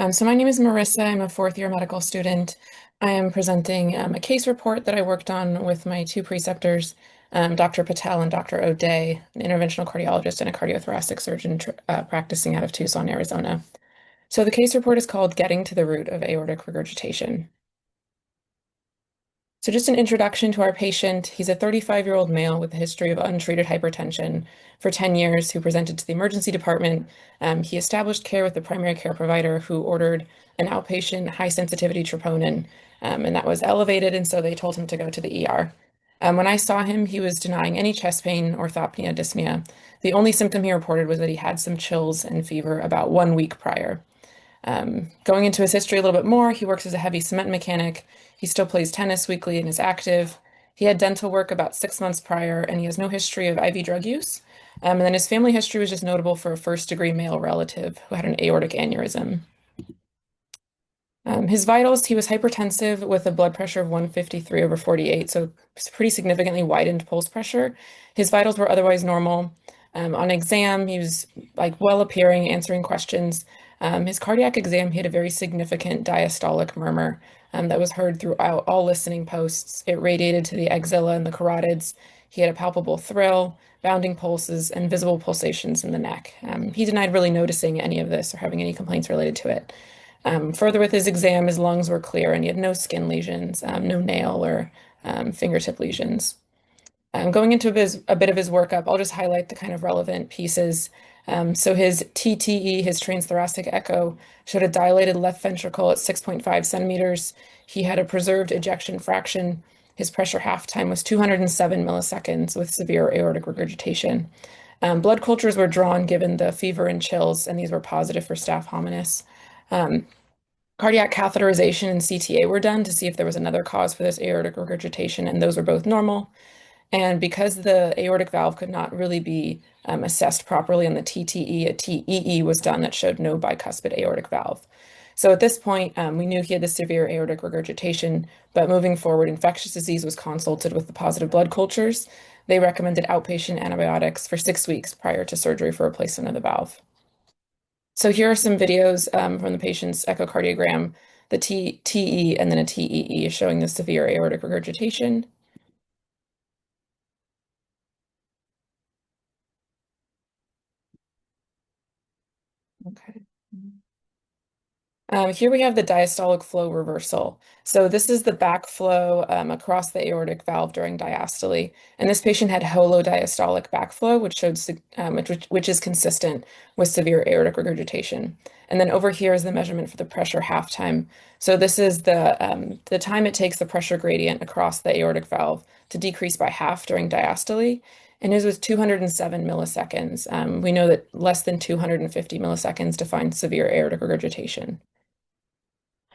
So my name is Marissa. I'm a fourth year medical student. I am presenting a case report that I worked on with my two preceptors, Dr. Patel and Dr. O'Day, an interventional cardiologist and a cardiothoracic surgeon practicing out of Tucson, Arizona. So the case report is called Getting to the Root of Aortic Regurgitation. So just an introduction to our patient. He's a 35-year-old male with a history of untreated hypertension for 10 years who presented to the emergency department. He established care with the primary care provider who ordered an outpatient high-sensitivity troponin, and that was elevated, and so they told him to go to the ER. When I saw him, he was denying any chest pain, orthopnea, dyspnea. The only symptom he reported was that he had some chills and fever about 1 week prior. Going into his history a little bit more, he works as a heavy cement mechanic. He still plays tennis weekly and is active. He had dental work about 6 months prior, and he has no history of IV drug use. And then his family history was just notable for a first-degree male relative who had an aortic aneurysm. His vitals, he was hypertensive with a blood pressure of 153 over 48, so pretty significantly widened pulse pressure. His vitals were otherwise normal. On exam, he was like well appearing, answering questions. His cardiac exam, he had a very significant diastolic murmur that was heard throughout all listening posts. It radiated to the axilla and the carotids. He had a palpable thrill, bounding pulses, and visible pulsations in the neck. He denied really noticing any of this or having any complaints related to it. Further with his exam, his lungs were clear and he had no skin lesions, no nail or fingertip lesions. Going into a bit of his workup, I'll just highlight the kind of relevant pieces. So his TTE, his transthoracic echo, showed a dilated left ventricle at 6.5 centimeters. He had a preserved ejection fraction. His pressure half time was 207 milliseconds with severe aortic regurgitation. Blood cultures were drawn given the fever and chills, and these were positive for staph hominis. Um, Cardiac catheterization and CTA were done to see if there was another cause for this aortic regurgitation, and those were both normal. And because the aortic valve could not really be assessed properly on the TTE, a TEE was done that showed no bicuspid aortic valve. So at this point, we knew he had the severe aortic regurgitation, but moving forward, infectious disease was consulted with the positive blood cultures. They recommended outpatient antibiotics for 6 weeks prior to surgery for replacement of the valve. So here are some videos from the patient's echocardiogram, the TE and then a TEE showing the severe aortic regurgitation. Okay. Here we have the diastolic flow reversal. So this is the backflow across the aortic valve during diastole. And this patient had holodiastolic backflow, which showed which is consistent with severe aortic regurgitation. And then over here is the measurement for the pressure half time. So this is the time it takes the pressure gradient across the aortic valve to decrease by half during diastole. And his was 207 milliseconds. We know that less than 250 milliseconds defines severe aortic regurgitation.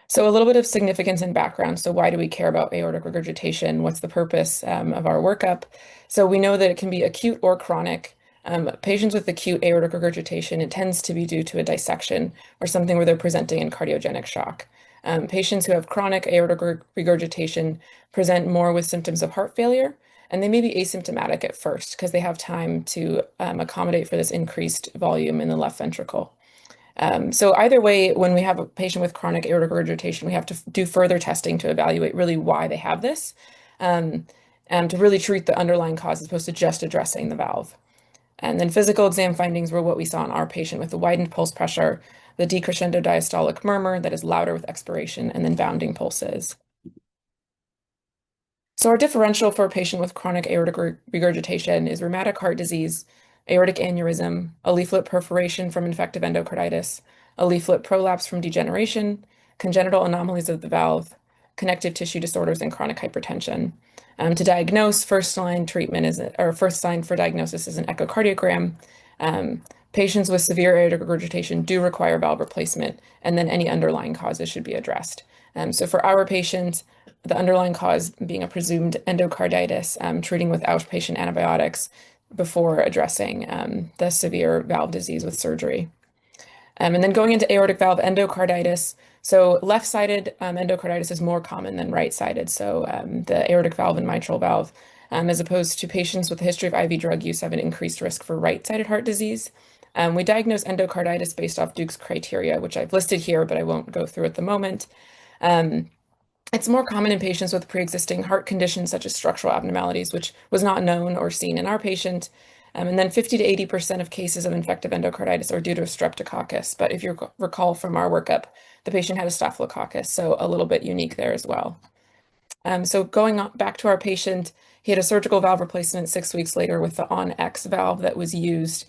So a little bit of significance and background. So why do we care about aortic regurgitation? What's the purpose of our workup? So we know that it can be acute or chronic. Patients with acute aortic regurgitation, it tends to be due to a dissection or something where they're presenting in cardiogenic shock. Patients who have chronic aortic regurgitation present more with symptoms of heart failure, and they may be asymptomatic at first because they have time to accommodate for this increased volume in the left ventricle. So either way, when we have a patient with chronic aortic regurgitation, we have to do further testing to evaluate really why they have this, and to really treat the underlying cause as opposed to just addressing the valve. And then physical exam findings were what we saw in our patient with the widened pulse pressure, the decrescendo diastolic murmur that is louder with expiration, and then bounding pulses. So our differential for a patient with chronic aortic regurgitation is rheumatic heart disease, aortic aneurysm, a leaflet perforation from infective endocarditis, a leaflet prolapse from degeneration, congenital anomalies of the valve, connective tissue disorders, and chronic hypertension. To diagnose, first line for diagnosis is an echocardiogram. Patients with severe aortic regurgitation do require valve replacement, and then any underlying causes should be addressed. So for our patient, the underlying cause being a presumed endocarditis, treating with outpatient antibiotics before addressing the severe valve disease with surgery. And then going into aortic valve endocarditis. So left-sided endocarditis is more common than right-sided. So the aortic valve and mitral valve, as opposed to patients with a history of IV drug use have an increased risk for right-sided heart disease. We diagnosed endocarditis based off Duke's criteria, which I've listed here, but I won't go through at the moment. Um, it's more common in patients with pre-existing heart conditions such as structural abnormalities, which was not known or seen in our patient. And then 50 to 80% of cases of infective endocarditis are due to a streptococcus. But if you recall from our workup, the patient had a staphylococcus, so a little bit unique there as well. So going back to our patient, he had a surgical valve replacement 6 weeks later with the on-X valve that was used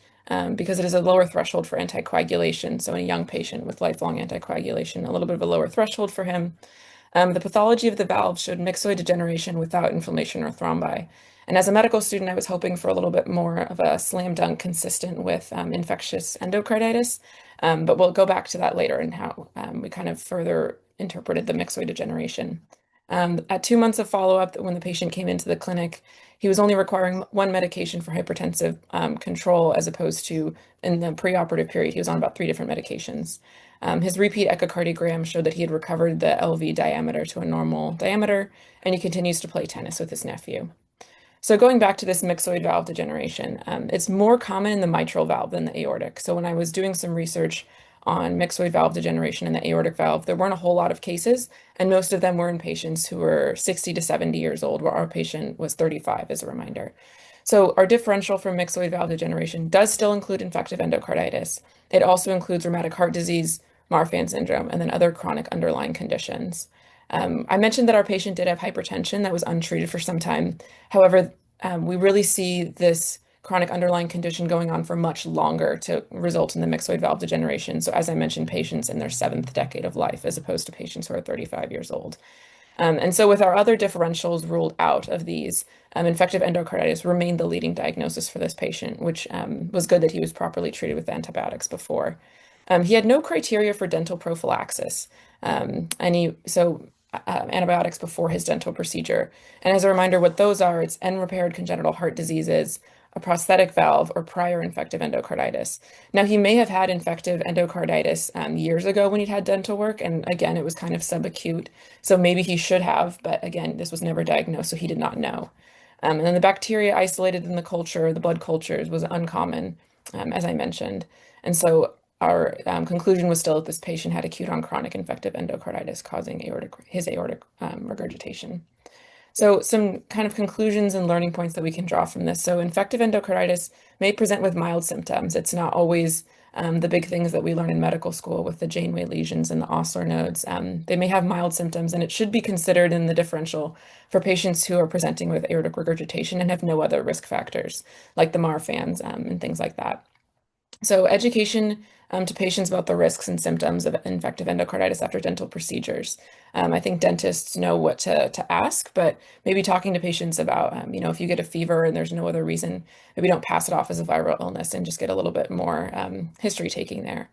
because it is a lower threshold for anticoagulation. So in a young patient with lifelong anticoagulation, a little bit of a lower threshold for him. The pathology of the valve showed myxoid degeneration without inflammation or thrombi. And as a medical student, I was hoping for a little bit more of a slam dunk consistent with infectious endocarditis. But we'll go back to that later and how we kind of further interpreted the myxoid degeneration. At 2 months of follow-up, when the patient came into the clinic, he was only requiring one medication for hypertensive control, as opposed to in the preoperative period, he was on about 3 different medications. His repeat echocardiogram showed that he had recovered the LV diameter to a normal diameter, and he continues to play tennis with his nephew. So going back to this myxoid valve degeneration, it's more common in the mitral valve than the aortic. So when I was doing some research on myxoid valve degeneration in the aortic valve, there weren't a whole lot of cases, and most of them were in patients who were 60 to 70 years old, where our patient was 35, as a reminder. So our differential for myxoid valve degeneration does still include infective endocarditis. It also includes rheumatic heart disease, Marfan syndrome, and then other chronic underlying conditions. I mentioned that our patient did have hypertension that was untreated for some time. However, we really see this chronic underlying condition going on for much longer to result in the myxoid valve degeneration. So as I mentioned, patients in their 7th decade of life, as opposed to patients who are 35 years old. And so with our other differentials ruled out of these, infective endocarditis remained the leading diagnosis for this patient, which was good that he was properly treated with antibiotics before. He had no criteria for dental prophylaxis, antibiotics before his dental procedure. And as a reminder, what those are, it's unrepaired congenital heart diseases, a prosthetic valve, or prior infective endocarditis. Now, he may have had infective endocarditis years ago when he'd had dental work, and again, it was kind of subacute, so maybe he should have, but again, this was never diagnosed, so he did not know. And then the bacteria isolated in the culture, the blood cultures, was uncommon, as I mentioned. And so our conclusion was still that this patient had acute on chronic infective endocarditis causing his aortic regurgitation. So some kind of conclusions and learning points that we can draw from this. So infective endocarditis may present with mild symptoms. It's not always the big things that we learn in medical school with the Janeway lesions and the Osler nodes. They may have mild symptoms, and it should be considered in the differential for patients who are presenting with aortic regurgitation and have no other risk factors, like the Marfans and things like that. So education to patients about the risks and symptoms of infective endocarditis after dental procedures. I think dentists know what to ask, but maybe talking to patients about, if you get a fever and there's no other reason, maybe don't pass it off as a viral illness and just get a little bit more history taking there.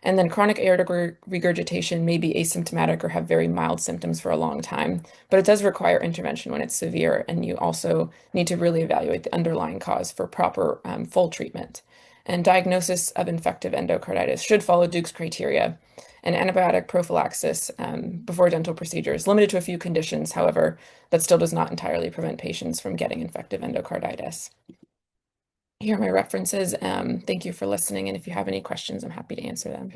And then chronic aortic regurgitation may be asymptomatic or have very mild symptoms for a long time, but it does require intervention when it's severe, and you also need to really evaluate the underlying cause for proper full treatment. And diagnosis of infective endocarditis should follow Duke's criteria. And antibiotic prophylaxis before dental procedures, limited to a few conditions, however, that still does not entirely prevent patients from getting infective endocarditis. Here are my references. Thank you for listening, and if you have any questions, I'm happy to answer them.